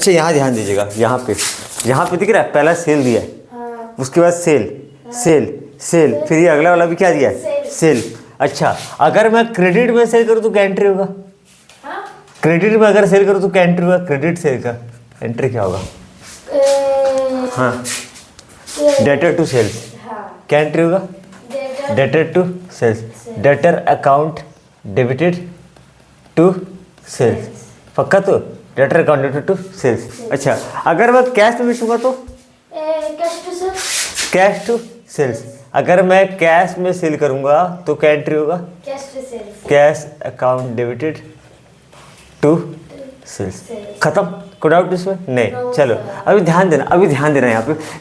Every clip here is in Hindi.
अच्छा यहाँ ध्यान दीजिएगा, यहाँ पे दिख रहा है, पहला सेल दिया है, हाँ, उसके बाद सेल सेल सेल, फिर ये अगला वाला भी क्या दिया है, सेल। अच्छा अगर मैं क्रेडिट में सेल करूँ तो क्या एंट्री होगा? हाँ, क्रेडिट में अगर सेल करूँ तो क्या एंट्री होगा? क्रेडिट सेल का एंट्री क्या होगा? हाँ, डेटर टू सेल्स, हाँ, क्या एंट्री होगा? Debtor to sales, debtor account debited to sales, पक्का? तो debtor account debited to sales. अच्छा अगर मैं कैश में बेचूंगा तो cash to sales, cash to sales, अगर मैं कैश में सेल करूंगा तो क्या एंट्री होगा? Cash to sales, cash account debited to sales. खत्म? कोई डाउट इसमें? नहीं। चलो अभी ध्यान देना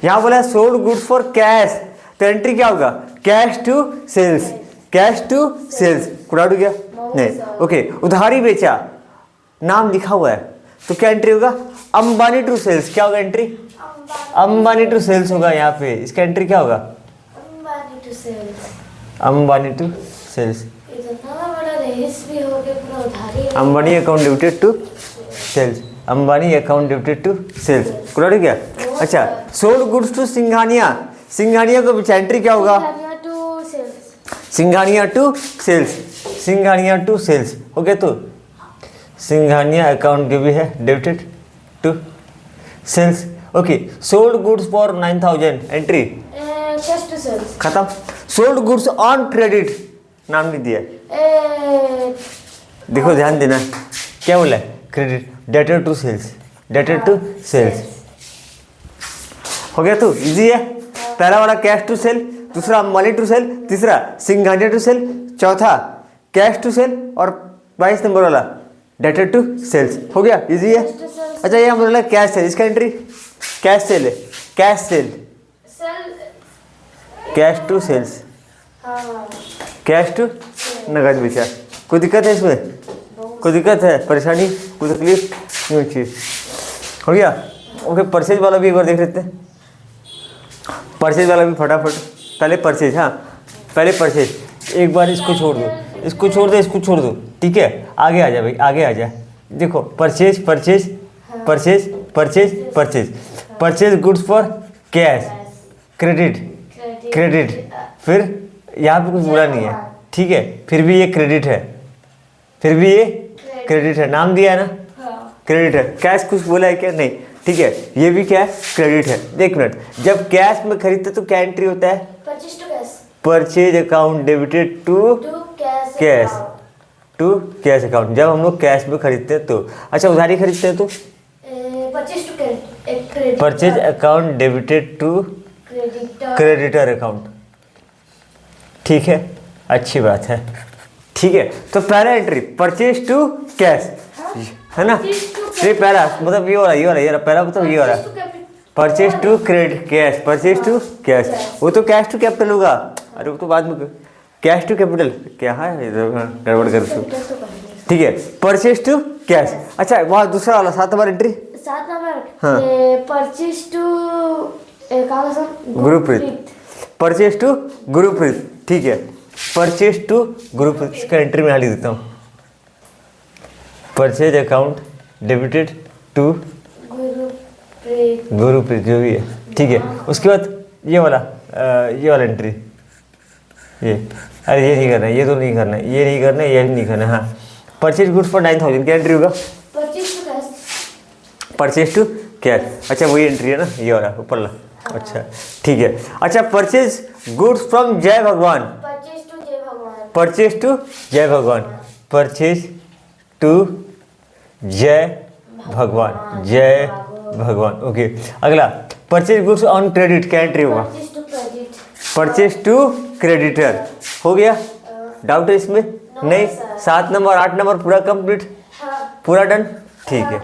यहाँ बोला है सोल्ड गुड्स फॉर कैश, तो एंट्री क्या होगा? Cash to sales, cash to sales. कोई डाउट हो गया? नहीं। ओके, उधारी बेचा, नाम लिखा हुआ है, तो क्या एंट्री होगा? Ambani to sales. क्या होगा एंट्री? अंबानी टू सेल्स होगा यहाँ पे, इसका एंट्री क्या होगा? Ambani to sales, Ambani to sales, इतना बड़ा रेस भी हो गया, पूरा उधारी। Ambani account debited to sales, Ambani account debited to sales. कोई डाउट क्या? अच्छा sold goods to Singhania, Singhania को बेचा, एंट्री क्या होगा? To sales, Singhania to sales, Singhania to sales हो गया। तो सिंघानिया अकाउंट जो भी है debited to sales. Okay, sold goods for 9000, entry cash to sales, खत्म। सोल्ड गुड्स ऑन क्रेडिट, नाम नहीं दिया, देखो ध्यान देना, क्या बोला है? Credit, debtor to sales, debtor to sales हो गया। तो इजी है, पहला वाला कैश टू सेल, दूसरा मनी टू सेल, तीसरा सिंघानिया टू सेल, चौथा कैश टू सेल, और 22 नंबर वाला डेटर टू सेल्स। हो गया, इजी है। अच्छा ये हम बोला कैश सेल, इसका एंट्री कैश सेल है, cash sale, cash to sales, cash to नगद बेचा। कोई दिक्कत है इसमें? कोई दिक्कत है, परेशानी, कोई तकलीफ नहीं होती? हो गया। ओके, परचेज वाला भी एक बार देख लेते हैं, परचेज वाला भी फटाफट। पहले परचेज, हाँ पहले परचेज, एक बार इसको छोड़ दो, इसको छोड़ दो, इसको छोड़ दो, ठीक है? आगे आ जा भाई, आगे आ जा। देखो purchase purchase purchase purchase purchase, purchase goods for cash, credit credit, फिर यहाँ पे कुछ बुरा नहीं है, ठीक है? फिर भी ये क्रेडिट है, फिर भी ये क्रेडिट है, नाम दिया है ना, क्रेडिट है। कैश कुछ बोला है क्या? नहीं, ठीक है? ये भी क्या है? क्रेडिट है। एक मिनट, जब कैश में खरीदते तो क्या एंट्री होता है? Purchase to cash, purchase account debited to cash, to cash account, जब हम लोग कैश में खरीदते हैं तो। अच्छा उधारी खरीदते हैं तो purchase to credit, purchase account debited to creditor account, ठीक है? अच्छी बात है, ठीक है? तो पहला एंट्री परचेज टू कैश है ना, ये पहला मतलब ये वाला पहला मतलब ये वाला purchase to credit cash, purchase to cash, वो तो कैश टू कैपिटल होगा। अरे वो तो बाद में, कैश टू कैपिटल क्या है, गड़बड़ कर दो, ठीक है? Purchase to cash. अच्छा वहाँ दूसरा वाला 7 नंबर एंट्री, 7 नंबर, हाँ। Purchase to Gurpreet, purchase to Gurpreet, ठीक है? परचेज टू गुरुप्रीत, इसका एंट्री में लिख देता हूँ, purchase account debited to Gurpreet, जो भी है, ठीक है? उसके बाद ये वाला एंट्री, ये अरे ये नहीं करना, ये तो नहीं करना, ये नहीं करना, ये नहीं करना। हाँ, परचेज गुड्स फॉर 9000, क्या एंट्री होगा? Purchase to cash, purchase to cash. अच्छा वही एंट्री है ना, ये वाला ऊपर ला, अच्छा ठीक है। अच्छा परचेज गुड्स फ्रॉम जय भगवान, परचेज टू जय भगवान, परचेज टू जय भगवान, परचेज टू जय भगवान, जय भगवान। ओके, अगला परचेज गुड्स ऑन क्रेडिट, क्या एंट्री होगा? Purchase to credit, purchase to creditor. हो गया? डाउट है इसमें? नहीं। 7 नंबर 8 नंबर पूरा कंप्लीट, पूरा डन, ठीक है।